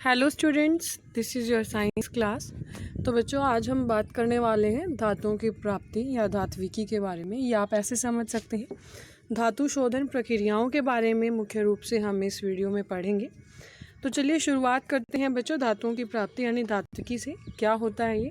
Hello students, this is your science class. तो बच्चों, आज हम बात करने वाले हैं धातुओं की प्राप्ति या धात्विकी के बारे में, या आप ऐसे समझ सकते हैं धातु शोधन प्रक्रियाओं के बारे में मुख्य रूप से हम इस वीडियो में पढ़ेंगे। तो चलिए शुरुआत करते हैं बच्चों, धातुओं की प्राप्ति यानी धात्विकी से क्या होता है ये।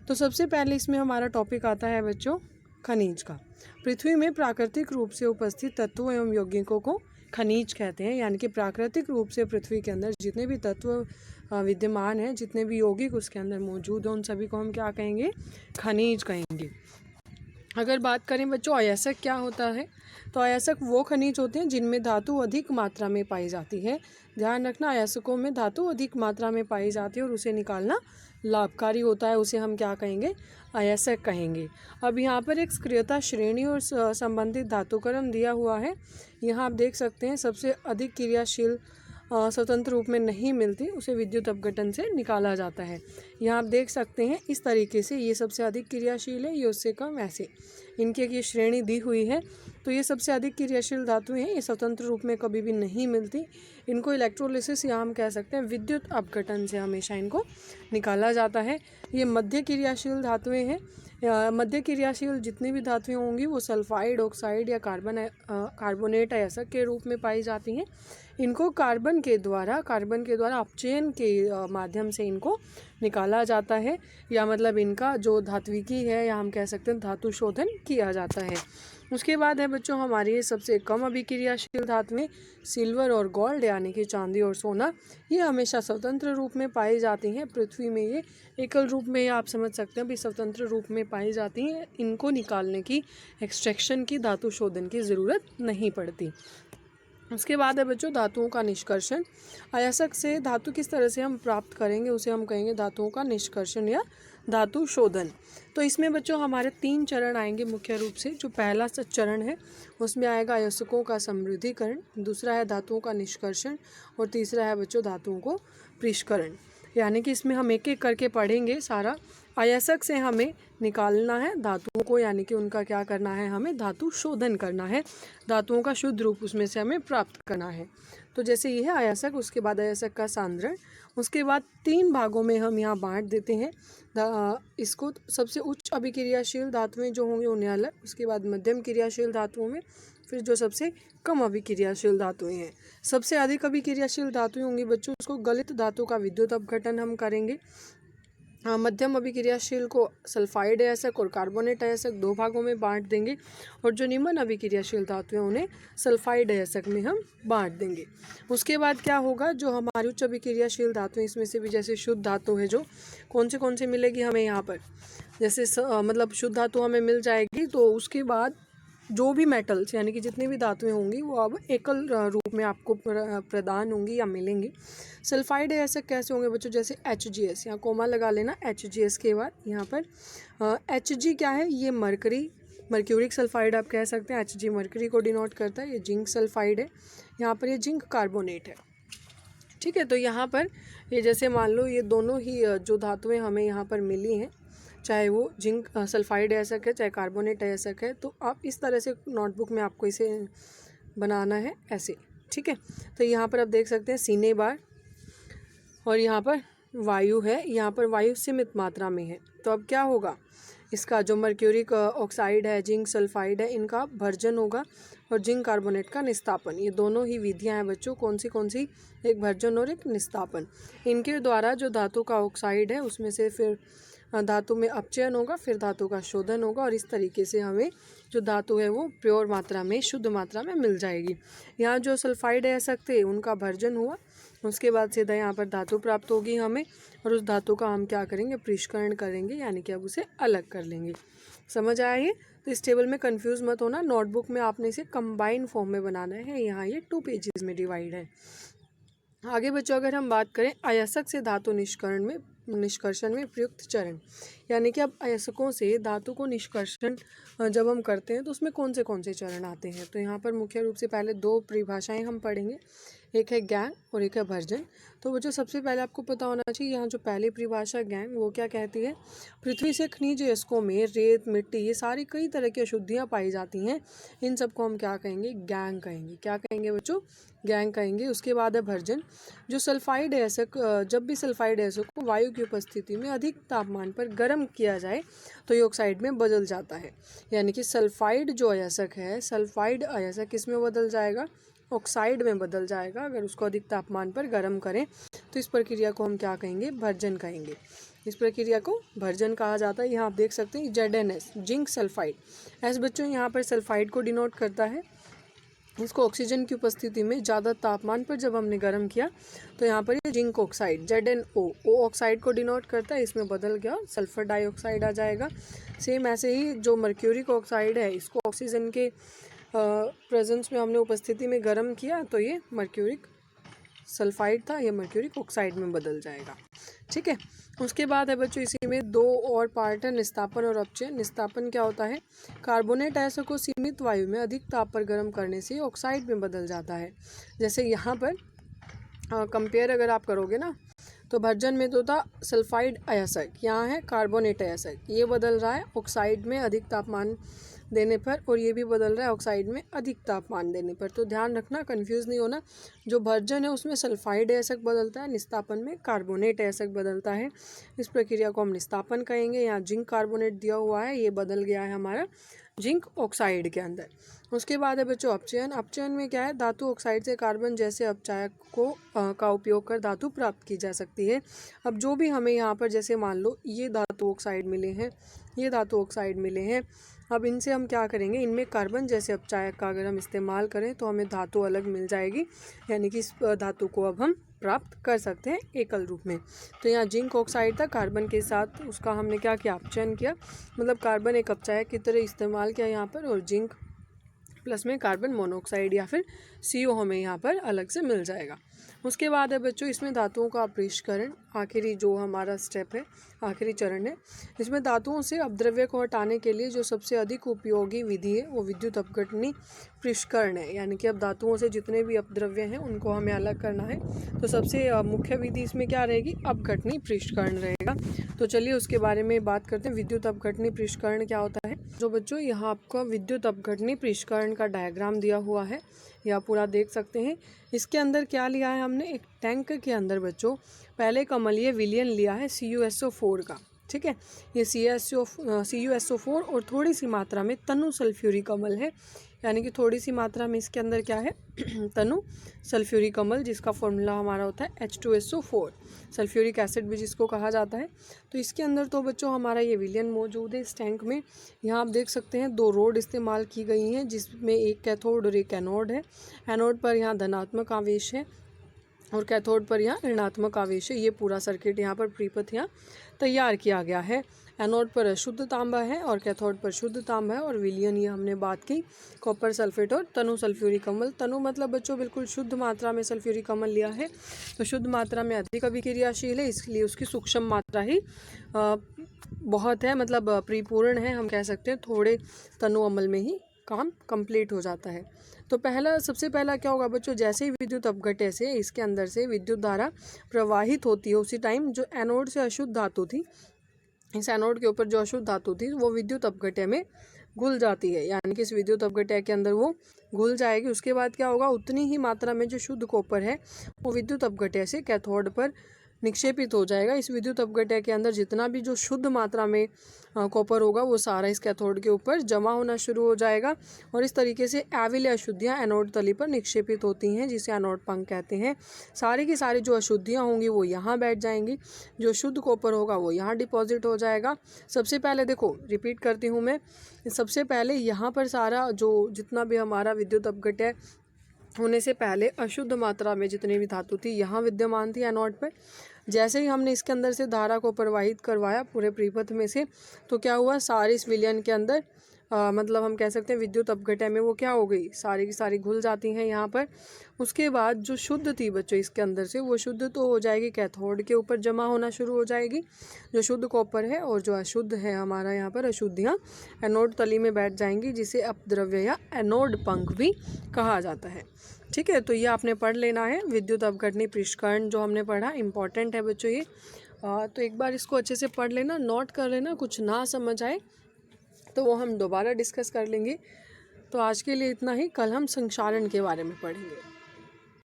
तो सबसे पहले इसमें हमारा टॉपिक आता है बच्चों खनिज का। पृथ्वी में प्राकृतिक रूप से उपस्थित तत्वों एवं यौगिकों को खनिज कहते हैं, यानी कि प्राकृतिक रूप से पृथ्वी के अंदर जितने भी तत्व विद्यमान हैं, जितने भी यौगिक उसके अंदर मौजूद हैं, उन सभी को हम क्या कहेंगे? खनिज कहेंगे। अगर बात करें बच्चों अयस्क क्या होता है, तो अयस्क वो खनिज होते हैं जिनमें धातु अधिक मात्रा में पाई जाती है। ध्यान रखना, अयस्कों में धातु अधिक मात्रा में पाई जाती है और उसे निकालना लाभकारी होता है, उसे हम क्या कहेंगे? अयस्क कहेंगे। अब यहाँ पर एक सक्रियता श्रेणी और संबंधित धातुकर्म दिया हुआ है। यहाँ आप देख सकते हैं सबसे अधिक क्रियाशील स्वतंत्र रूप में नहीं मिलती, उसे विद्युत अपघटन से निकाला जाता है। यहाँ आप देख सकते हैं इस तरीके से, ये सबसे अधिक क्रियाशील है, ये उससे कम, ऐसे इनकी ये श्रेणी दी हुई है। तो ये सबसे अधिक क्रियाशील धातुएं हैं, ये स्वतंत्र रूप में कभी भी नहीं मिलती। इनको इलेक्ट्रोलिसिस या हम कह सकते हैं विद्युत अपघटन से हमेशा इनको निकाला जाता है। ये मध्य क्रियाशील धातुएं हैं। मध्य क्रियाशील जितनी भी धातुएं होंगी वो सल्फाइड, ऑक्साइड या कार्बोनेट अयस्क के रूप में पाई जाती हैं। इनको कार्बन के द्वारा अपचयन के माध्यम से इनको निकाला जाता है, या मतलब इनका जो धात्विकी है या हम कह सकते हैं धातु शोधन किया जाता है। उसके बाद है बच्चों हमारी ये सबसे कम अभिक्रियाशील धातुएं सिल्वर और गोल्ड, यानी कि चांदी और सोना। ये हमेशा स्वतंत्र रूप में पाई जाती हैं। पृथ्वी में ये एकल रूप में, आप समझ सकते हैं भी स्वतंत्र रूप में पाई जाती हैं। इनको निकालने की, एक्सट्रैक्शन की, धातु शोधन की ज़रूरत नहीं पड़ती। उसके बाद है बच्चों धातुओं का निष्कर्षण। अयस्क से धातु किस तरह से हम प्राप्त करेंगे, उसे हम कहेंगे धातुओं का निष्कर्षण या धातु शोधन। तो इसमें बच्चों हमारे 3 चरण आएंगे मुख्य रूप से। जो पहला चरण है उसमें आएगा अयस्कों का समृद्धिकरण, दूसरा है धातुओं का निष्कर्षण और तीसरा है बच्चों धातुओं को परिष्करण। यानी कि इसमें हम एक एक करके पढ़ेंगे सारा। अयस्क से हमें निकालना है धातुओं को, यानी कि उनका क्या करना है, हमें धातु शोधन करना है, धातुओं का शुद्ध रूप उसमें से हमें प्राप्त करना है। तो जैसे ये है अयस्क, उसके बाद अयस्क का सांद्रण, उसके बाद 3 भागों में हम यहाँ बांट देते हैं इसको। सबसे उच्च अभिक्रियाशील धातुएं जो होंगी उन्हें अलग, उसके बाद मध्यम क्रियाशील धातुओं में, फिर जो सबसे कम अभिक्रियाशील धातुएं हैं। सबसे अधिक अभिक्रियाशील धातुएं होंगी बच्चों, उसको गलित धातु का विद्युत अपघटन हम करेंगे। मध्यम अभिक्रियाशील को सल्फाइड अयस्क और कार्बोनेट अयस्क 2 भागों में बांट देंगे, और जो निम्न अभिक्रियाशील धातु हैं उन्हें सल्फाइड अयस्क में हम बांट देंगे। उसके बाद क्या होगा, जो हमारी उच्च अभिक्रियाशील धातु हैं इसमें से भी जैसे शुद्ध धातु है, जो कौन से मिलेगी हमें यहाँ पर, जैसे मतलब शुद्ध धातु हमें मिल जाएगी। तो उसके बाद जो भी मेटल्स यानी कि जितनी भी धातुएं होंगी वो अब एकल रूप में आपको प्रदान होंगी या मिलेंगी। सल्फाइड अयस्क कैसे होंगे बच्चों, जैसे HGS, यहाँ कोमा लगा लेना। HGS के बाद यहाँ पर Hg क्या है, ये मर्क्यूरिक सल्फाइड आप कह सकते हैं। Hg मर्क्यूरी को डिनोट करता है। ये जिंक सल्फाइड है, यहाँ पर ये जिंक कार्बोनेट है। ठीक है, तो यहाँ पर ये जैसे मान लो ये दोनों ही जो धातुएं हमें यहाँ पर मिली हैं, चाहे वो जिंक सल्फाइड अयस्क है, चाहे कार्बोनेट अयस्क है, तो आप इस तरह से नोटबुक में आपको इसे बनाना है ऐसे। ठीक है, तो यहाँ पर आप देख सकते हैं सीने बार, और यहाँ पर वायु है, यहाँ पर वायु सीमित मात्रा में है। तो अब क्या होगा, इसका जो मर्क्यूरिक ऑक्साइड है, जिंक सल्फाइड है, इनका भर्जन होगा और जिंक कार्बोनेट का निस्तापन। ये दोनों ही विधियां हैं बच्चों, कौन सी, एक भर्जन और एक निस्तापन। इनके द्वारा जो धातु का ऑक्साइड है उसमें से फिर धातु में अपचयन होगा, फिर धातु का शोधन होगा, और इस तरीके से हमें जो धातु है वो प्योर मात्रा में, शुद्ध मात्रा में मिल जाएगी। यहाँ जो सल्फाइड अयस्क थे उनका भर्जन हुआ, उसके बाद सीधा यहाँ पर धातु प्राप्त होगी हमें, और उस धातु का हम क्या करेंगे, परिष्करण करेंगे, यानी कि अब उसे अलग कर लेंगे। समझ आया ये? तो इस टेबल में कंफ्यूज मत होना, नोटबुक में आपने इसे कंबाइंड फॉर्म में बनाना है। यहाँ ये 2 पेजेस में डिवाइड है। आगे बच्चों अगर हम बात करें अयस्क से धातु निष्करण में निष्कर्षण में प्रयुक्त चरण, यानी कि अब अयस्कों से धातु को निष्कर्षण जब हम करते हैं तो उसमें कौन से चरण आते हैं। तो यहाँ पर मुख्य रूप से पहले दो परिभाषाएं हम पढ़ेंगे, एक है गैंग और एक है भर्जन। तो बच्चों सबसे पहले आपको पता होना चाहिए यहाँ जो पहली परिभाषा गैंग वो क्या कहती है, पृथ्वी से खनिज अयस्कों में रेत मिट्टी ये सारी कई तरह की अशुद्धियाँ पाई जाती हैं, इन सबको हम क्या कहेंगे, गैंग कहेंगे। क्या कहेंगे बच्चों, गैंग कहेंगे। उसके बाद है भर्जन, जो सल्फाइड अयस्क, जब भी सल्फाइड अयस्क को वायु की उपस्थिति में अधिक तापमान पर गर्म किया जाए तो ये ऑक्साइड में बदल जाता है। यानी कि सल्फाइड जो अयस्क है, सल्फाइड अयस्क किस में बदल जाएगा, ऑक्साइड में बदल जाएगा अगर उसको अधिक तापमान पर गर्म करें। तो इस प्रक्रिया को हम क्या कहेंगे, भर्जन कहेंगे। इस प्रक्रिया को भर्जन कहा जाता है। यहाँ आप देख सकते हैं ZnS, जिंक सल्फाइड। एस बच्चों यहाँ पर सल्फाइड को डिनोट करता है। इसको ऑक्सीजन की उपस्थिति में ज़्यादा तापमान पर जब हमने गर्म किया तो यहाँ पर ये जिंक ऑक्साइड ZnO, ओ ऑक्साइड को डिनोट करता है, इसमें बदल गया सल्फर डाइऑक्साइड आ जाएगा। सेम ऐसे ही जो मर्क्यूरिक ऑक्साइड है, इसको ऑक्सीजन के प्रेजेंस में हमने उपस्थिति में गर्म किया तो ये मर्क्यूरिक सल्फाइड था, ये मर्क्यूरिक ऑक्साइड में बदल जाएगा। ठीक है। उसके बाद है बच्चों इसी में दो और पार्ट है, निस्तापन और अपचयन। निस्तापन क्या होता है, कार्बोनेट अयस्क को सीमित वायु में अधिक ताप पर गर्म करने से ऑक्साइड में बदल जाता है। जैसे यहाँ पर कंपेयर अगर आप करोगे ना तो भर्जन में तो था सल्फाइड अयस्क, यहाँ है कार्बोनेट अयस्क, ये बदल रहा है ऑक्साइड में अधिक तापमान देने पर, और ये भी बदल रहा है ऑक्साइड में अधिक तापमान देने पर। तो ध्यान रखना, कंफ्यूज नहीं होना। जो भर्जन है उसमें सल्फाइड अयस्क बदलता है, निस्तापन में कार्बोनेट अयस्क बदलता है। इस प्रक्रिया को हम निस्तापन कहेंगे। यहाँ जिंक कार्बोनेट दिया हुआ है, ये बदल गया है हमारा जिंक ऑक्साइड के अंदर। उसके बाद है बच्चों अपचयन। अपचयन में क्या है, धातु ऑक्साइड से कार्बन जैसे अपचायक को का उपयोग कर धातु प्राप्त की जा सकती है। अब जो भी हमें यहाँ पर जैसे मान लो ये धातु ऑक्साइड मिले हैं, ये धातु ऑक्साइड मिले हैं, अब इनसे हम क्या करेंगे, इनमें कार्बन जैसे अपचायक का अगर हम इस्तेमाल करें तो हमें धातु अलग मिल जाएगी, यानी कि इस धातु को अब हम प्राप्त कर सकते हैं एकल रूप में। तो यहाँ जिंक ऑक्साइड था, कार्बन के साथ उसका हमने क्या किया, अपचयन किया, मतलब कार्बन एक अपचायक की तरह इस्तेमाल किया यहाँ पर, और जिंक प्लस में कार्बन मोनोऑक्साइड या फिर CO हमें यहाँ पर अलग से मिल जाएगा। उसके बाद है बच्चों इसमें धातुओं का अपरिष्करण, आखिरी जो हमारा स्टेप है, आखिरी चरण है। इसमें धातुओं से अपद्रव्य को हटाने के लिए जो सबसे अधिक उपयोगी विधि है वो विद्युत अपघटनी परिष्करण है। यानी कि अब धातुओं से जितने भी अपद्रव्य हैं उनको हमें अलग करना है, तो सबसे मुख्य विधि इसमें क्या रहेगी, अपघटनी परिष्करण रहेगा। तो चलिए उसके बारे में बात करते हैं। विद्युत अपघटनी परिष्करण क्या होता है। तो बच्चों यहाँ आपको विद्युत अपघटनी परिष्करण का डायग्राम दिया हुआ है, या पूरा देख सकते हैं। इसके अंदर क्या लिया है हमने, एक टैंक के अंदर बच्चों पहले अम्लीय विलयन लिया है CuSO4 का। ठीक है, ये CuSO4 और थोड़ी सी मात्रा में तनु सल्फ्यूरिक अम्ल है, यानी कि थोड़ी सी मात्रा में इसके अंदर क्या है तनु सल्फ्यूरिक अम्ल, जिसका फॉर्मूला हमारा होता है H2SO4, सल्फ्यूरिक एसिड भी जिसको कहा जाता है। तो इसके अंदर तो बच्चों हमारा ये विलयन मौजूद है इस टैंक में। यहाँ आप देख सकते हैं दो रोड इस्तेमाल की गई हैं, जिसमें एक कैथोड और एक एनोड है। एनोड पर यहाँ धनात्मक आवेश है और कैथोड पर यहाँ ऋणात्मक आवेश है। ये पूरा सर्किट यहाँ पर प्रीपथ यहाँ तैयार किया गया है। एनोड पर अशुद्ध तांबा है और कैथोड पर शुद्ध तांबा है, और विलयन ये हमने बात की कॉपर सल्फेट और तनु सल्फ्यूरिक अम्ल। तनु मतलब बच्चों बिल्कुल शुद्ध मात्रा में सल्फ्यूरिक अम्ल लिया है, तो शुद्ध मात्रा में अधिक अभिक्रियाशील है, इसलिए उसकी सूक्ष्म मात्रा ही बहुत है, मतलब परिपूर्ण है, हम कह सकते हैं थोड़े तनु अम्ल में ही काम कंप्लीट हो जाता है। तो सबसे पहला क्या होगा बच्चों, जैसे ही विद्युत अपघट्य से इसके अंदर से विद्युत धारा प्रवाहित होती है, उसी टाइम जो एनोड से अशुद्ध धातु थी, इस एनोड के ऊपर जो अशुद्ध धातु थी वो विद्युत अपघट्य में घुल जाती है, यानी कि इस विद्युत अपघट्य के अंदर वो घुल जाएगी। उसके बाद क्या होगा, उतनी ही मात्रा में जो शुद्ध कॉपर है वो विद्युत अपघट्य से कैथोड पर निक्षेपित हो जाएगा। इस विद्युत अपघट्य के अंदर जितना भी जो शुद्ध मात्रा में कॉपर होगा वो सारा इस कैथोड के ऊपर जमा होना शुरू हो जाएगा, और इस तरीके से एविल अशुद्धियाँ एनोड तली पर निक्षेपित होती हैं, जिसे एनोड पंख कहते हैं। सारी की सारी जो अशुद्धियाँ होंगी वो यहाँ बैठ जाएंगी, जो शुद्ध कॉपर होगा वो यहाँ डिपॉजिट हो जाएगा। सबसे पहले देखो, रिपीट करती हूँ मैं, सबसे पहले यहाँ पर सारा जो जितना भी हमारा विद्युत अपघट्य होने से पहले अशुद्ध मात्रा में जितनी भी धातु थी यहाँ विद्यमान थी एनोड पर। जैसे ही हमने इसके अंदर से धारा को प्रवाहित करवाया पूरे परिपथ में से, तो क्या हुआ, सारे इस विलयन के अंदर मतलब हम कह सकते हैं विद्युत अपघटन में वो क्या हो गई, सारी की सारी घुल जाती हैं यहाँ पर। उसके बाद जो शुद्ध थी बच्चों इसके अंदर से, वो शुद्ध तो हो जाएगी कैथोड के ऊपर जमा होना शुरू हो जाएगी जो शुद्ध कॉपर है, और जो अशुद्ध है हमारा यहाँ पर अशुद्धियाँ एनोड तली में बैठ जाएंगी, जिसे अपद्रव्य या एनोड पंख भी कहा जाता है। ठीक है, तो ये आपने पढ़ लेना है। विद्युत अपघटनी पृष्ठकण जो हमने पढ़ा इम्पॉर्टेंट है बच्चों ये। तो एक बार इसको अच्छे से पढ़ लेना, नोट कर लेना, कुछ ना समझ आए तो वो हम दोबारा डिस्कस कर लेंगे। तो आज के लिए इतना ही, कल हम संक्षारण के बारे में पढ़ेंगे।